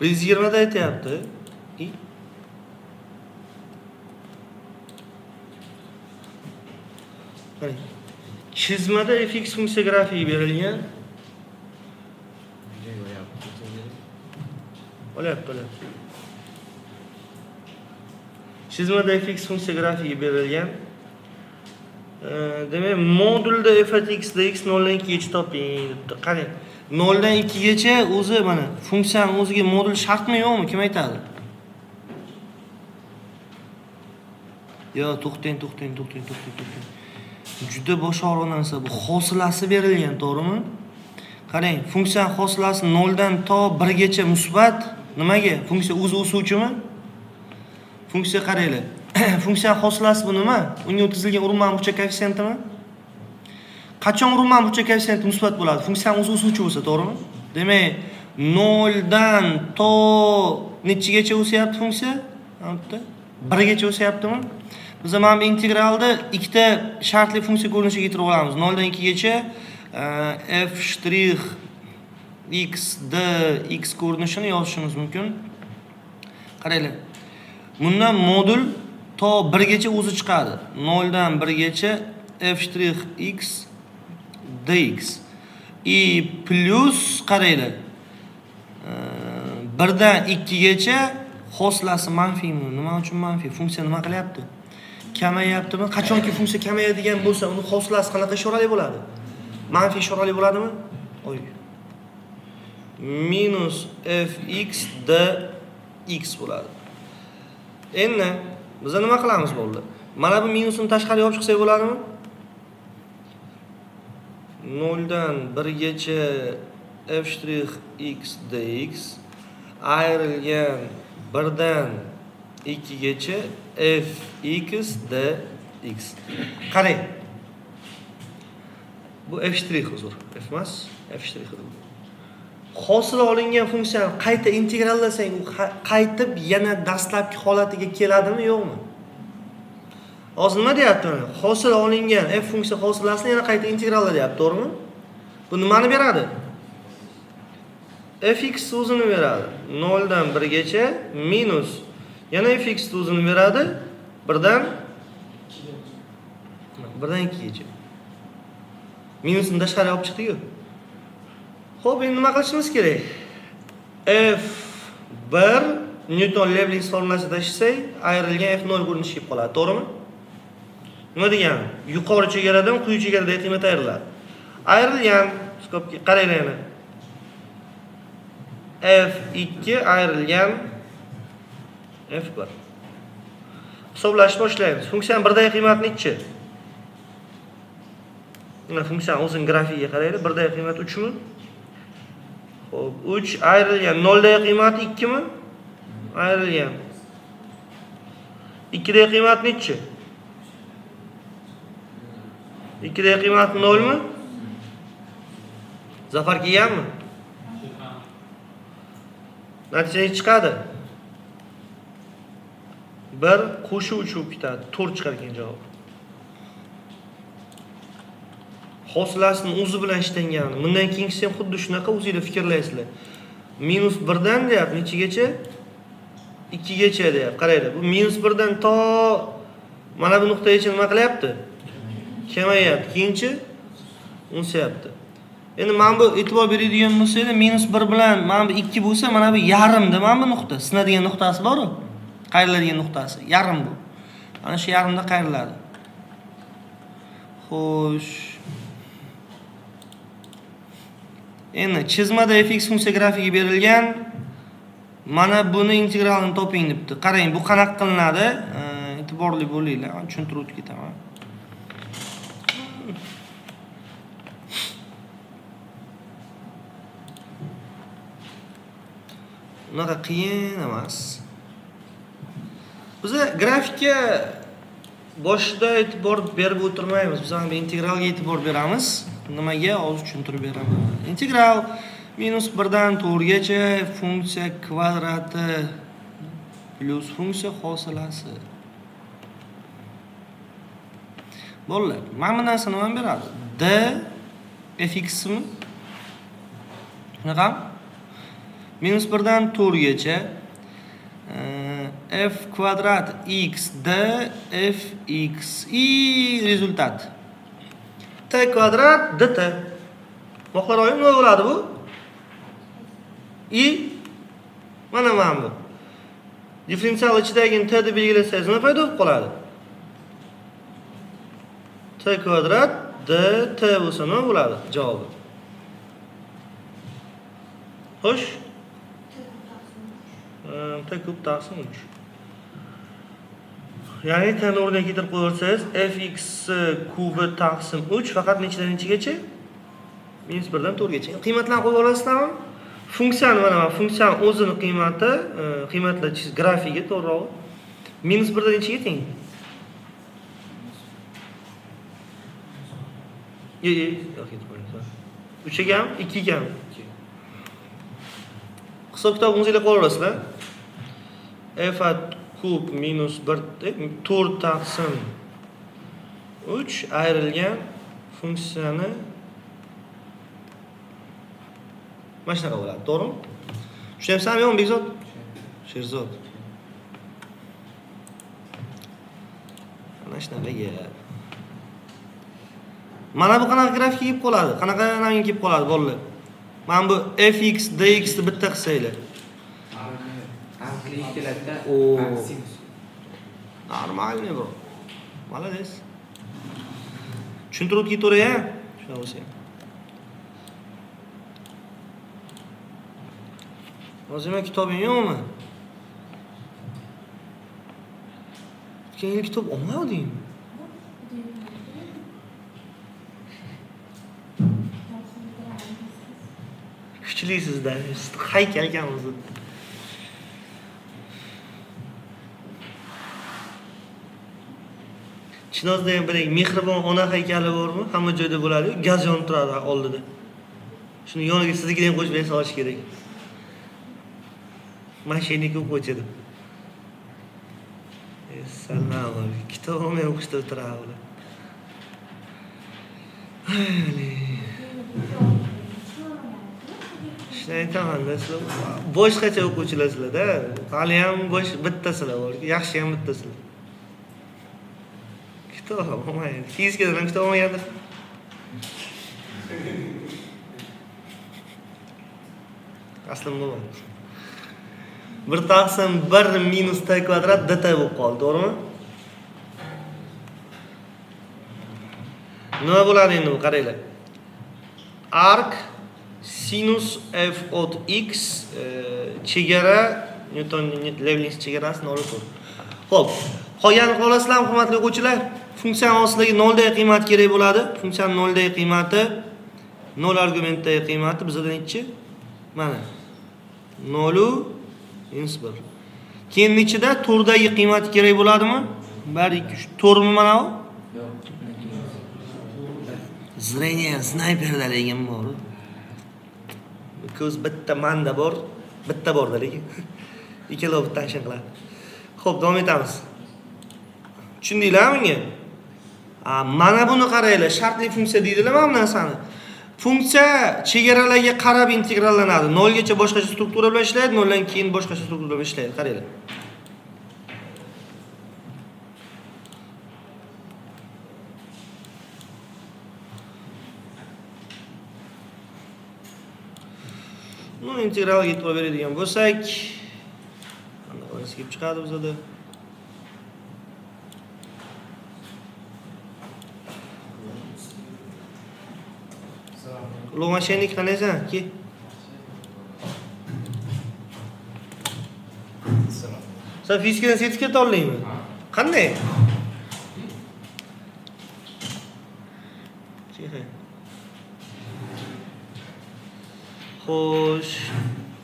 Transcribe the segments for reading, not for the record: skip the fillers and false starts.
120 da aytyapti. Qarang. Chizmada fx funksiya grafigi berilgan. Olyapti. Chizmada fx funksiya grafigi berilgan. Demak, modulda f at x dx 0 dan 2 gacha toping debdi. Qarang. 0 dan 2 gacha o'zi mana funksiyaning o'ziga modul shartmi yo'qmi? Kim aytadi? Yo, to'xtang. Juda bosh og'riq narsa bu. Hosilasi berilgan, to'g'rimi? Qarang, funksiya hosilasi 0 dan to 1 gacha musbat. Nimaga? Funksiya o'zi o'suvchimi? Funksiya qaranglar. Funksiya hosilasi bu nima? Unga o'tkazilgan urinma burchak koeffitsiyentimi? Qachon urinma burchak koeffitsiyenti musbat bo'ladi? Funksiyaning o'zi o'suvchi bo'lsa, to'g'rimi? Demak, 0 dan to nechigacha o'syapti funksiya? Albatta 1 gacha o'syaptimi? Biz mana bu integralda ikkita shartli funksiya ko'rinishiga keltirib olamiz. 0 dan 2 gacha f' x dx ko'rinishini yozishimiz mumkin. Qaranglar. Bundan modul to 1 gacha o'zi chiqadi. 0 dan 1 gacha f' x dx. Plus qaranglar. 1 dan 2 gacha hosilasi manfiymi? Nima uchun manfiy? Funksiya nima qilyapti? Kamayaptimi? Qachonki funksiya kamayadigan bo'lsa, uni hosilasi qanaqa ishorali bo'ladi? Manfiy ishorali bo'ladimi? Qo'y. Minus fx dx bo'ladi. Endi biz nima qilamiz bo'ldi? Mana bu minusni tashqariga olib chiqsak bo'ladimi? 0 dan 1 gacha f' x dx ayrilgan 1 dan 2 gacha fx dx. Qarang. Bu f' huzur. F emas, f'. Hosila olingan funksiyani qayta integrallasang, u qaytib yana dastlabki holatiga keladimi, yo'qmi? Hozir nima deyapti? Hosila olingan f funksiya hosilasini yana qayta integralla deyapti, to'g'rimi? Bu nimani beradi? fx o'zini beradi. 0 dan 1 gacha minus yana fx o'zini beradi 1 dan 2 gacha. Minusni tashqariga olib chiqdik-ku. Xo'p, endi nima qilishimiz kerak? F1 Newton-Leibniz formulasida tashlasak, ayrilgan F0 ko'rinishi kelib qoladi, to'g'rimi? Nima degani? Yuqori chegaradan quyi chegarada qiymat ayriladi. Ayrilgan, skopga qaranglar yana. F2 ayrilgan F1. Hisoblashni boshlaymiz. Funksiyaning birdagi qiymati nechi? Mana funksiyaning o'zining grafikiga qaraylik. Birdagi qiymat 3 mi? Xo'p, 3 ayrilgan 0 dagi qiymati 2 mi? Ayrilgan. 2 dagi qiymati nechi? 2 dagi qiymati 0 mi? Zafar kelganmi? Natija chiqadi. 1 qo'shib 3 bo'lib ketadi. 4 chiqar ekan javob. Hosilasini o'zi bilan ishlangan. Bundan keyingisi ham xuddi shunaqa o'zingizlar fikrlaysizlar. Minus 1 dan deyapti, nechigacha? 2 gacha deyapti. Qaranglar, bu minus 1 dan to mana bu nuqtagacha nima qilyapti? Kamayapti. Keyinchi o'syapti. Endi mana bu e'tibor beradigan bo'lsangiz, minus 1 bilan mana bu 2 bo'lsa, mana bu yarimda mana bu nuqta, sinadigan nuqtasi bor-ku. Qayriladigan nuqtasi, yarim bu. Mana shu yarimda qayriladi. Xo'sh. Endi chizmada fx funksiya grafigi berilgan. Mana buni integralini toping debdi. Qarang, bu qanaqa qilinadi? E'tiborli bo'linglar. Tushuntirib o'tib ketaman. Unaqa qiyin emas. Biz grafikka boshida e'tibor berib o'tirmaymiz. Biz ham integralga e'tibor beramiz. Nimaga? Hozir tushuntirib beraman. Integral minus 1 dan 4 gacha funksiya kvadrati plus funksiya hosilasi. Bo'ldi. Mana bu narsani nima beradi? D fx mi? Bunaqa? -1 dan 4gacha f kvadrat x d f x i rezultat t kvadrat dt. Boqlar oyim nima bo'ladi bu? I mana bu. Differensial ichidagi t deb belgilasangiz nima paydo bo'lib qoladi? T kvadrat dt bo'lsa nima bo'ladi? Javobi. Xo'sh? T kub taqsim 3. Ya'ni t ni o'rniga keltirib qo'ysangiz fx kubi taqsim 3 faqat nechadan nechigacha? -1 dan 4gacha. Qiymatlarni qo'yib olasizlarmi? Funksiyani mana funksiyan o'zini qiymati, qiymatlar grafigi to'g'rirog'i -1 dan nechaga teng? Yo'q, 3 gami, 2 gami. Hisob kitobingizga qo'yib olasizlar. F kub -1 4 taqsim 3 ayrilgan funksiyani mana shunaqa bo'ladi, to'g'rimi? Tushunyapsizmi yo'qmi Bekzod? Sherzod. Mana shunaqa gap. Mana bu qanaqa grafika kelib qoladi? Qanaqa naming kelib qoladi bolalar? Mana bu fx dx ni bitta qilsanglar. Aniqlik keladi-da. Normalniy bro. Молодец. Tushuntirib ketaver-ya. Shuna bo'lsa. O'zimga kitobing yo'qmi? Keyin kitob olmadingmi? Kuchlisizda, haykal ekanmiz. Chinozda ham bir mehribon ona haykali bormi? Hamma joyda bo'ladi, gaz yonib turadi oldida. Shuni yoniga siznikini ham qo'shib solish kerak. Mashina ko'p qo'yadi. Salom, kitobimni o'qishda o'tiradi. Shaytonda sizlar boshqacha o'quvchilarsizlar-da. Hali ham bittasizlar bor. Yaxshi ham bittasizlar. Kitob olmaydi. Fizikadan ham kitob olmaydi. Aslan bo'lmadi. 1 taqsim 1 minus t kvadrat dt bo'lib qoldi, to'g'rimi? Nima bo'ladi endi bu qaranglar. Arc sinus f od x chegara Newton-Leibniz chegarasi 0,4. Xo'p, qolgan qolasizlarmi hurmatli o'quvchilar? Funksiya ostidagi 0 dagi qiymat kerak bo'ladi. Funksiyaning 0 dagi qiymati 0 argumentdagi qiymati bizda nechi? Mana 0 -1. Keyin ichida to'rdagi qiymati kerak bo'ladimi? 1 2 3 to'rtmi mana bu? Yo'q. Zreniya snayperda lekin bor. Ko'z bitta manda bor, bitta borda lekin. Ikkala bittan shin qiladi. Xo'p, davom etamiz. Tushundinglarmi menga? Mana buni qaranglar, shartli funksiya deydilar mana bu narsani. Funksiya chegaralarga qarab integrallanadi. 0 gacha boshqacha struktura bilan ishlaydi, 0 dan keyin boshqacha struktura bilan ishlaydi. Qaranglar. No, integralga e'tibor beradigan bo'lsak, qanday kelib chiqadi bizda? Lomashenik qanaysan? Ki. Sen fizikadan sertifikat oldingmi? Qanday? Xo'sh,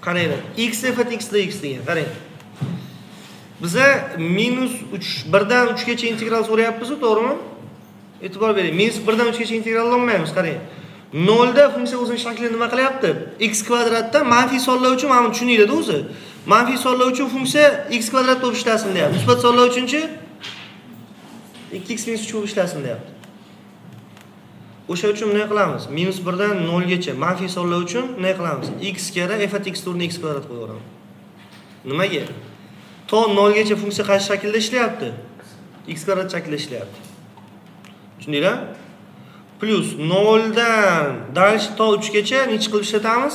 qaranglar. X fat x dx degan, qarang. Biza -3 1 dan 3 gacha integral so'rayapmiz-ku, to'g'rimi? E'tibor bering. -1 dan 3 gacha integral olmaymiz, qarang. 0 da funksiya o'zining shaklini nima qilyapti? X kvadratda manfiy sonlar uchun mana buni tushuninglar-da o'zi. Manfiy sonlar uchun funksiya x kvadrat bo'lib ishlasin deyapti. Musbat sonlar uchunchi 2x - 3 bo'lib ishlasin deyapti. O'sha uchun nima qilamiz? -1 dan 0 gacha manfiy sonlar uchun nima qilamiz? X kara f at x o'rniga x kvadrat qo'yib yuboramiz. Nimaga? To 0 gacha funksiya qaysi shaklda ishlayapti? X kvadrat shaklida ishlayapti. Tushundinglar? Plus 0 dan dальше to 3 gacha necha qilib ishlatamiz?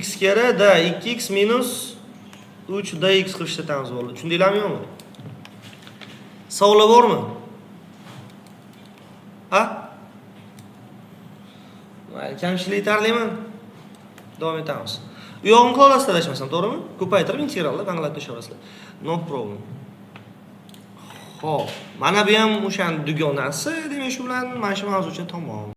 X kara da 2x minus 3 dx qilib ishlatamiz bo'ldi. Tushundinglarmi yo'qmi? Savollar bormi? Ha? Mayli, kamchilik yetarlimi? Davom etamiz. Bu yog'ini qolasizlar adashmasam, to'g'rimi? Ko'paytirib integralni aniqlab tashlaysizlar. No problem. Xo'p, mana bu ham o'shaning dugonasi, demak shu bilan mana shu mavzucha tamom.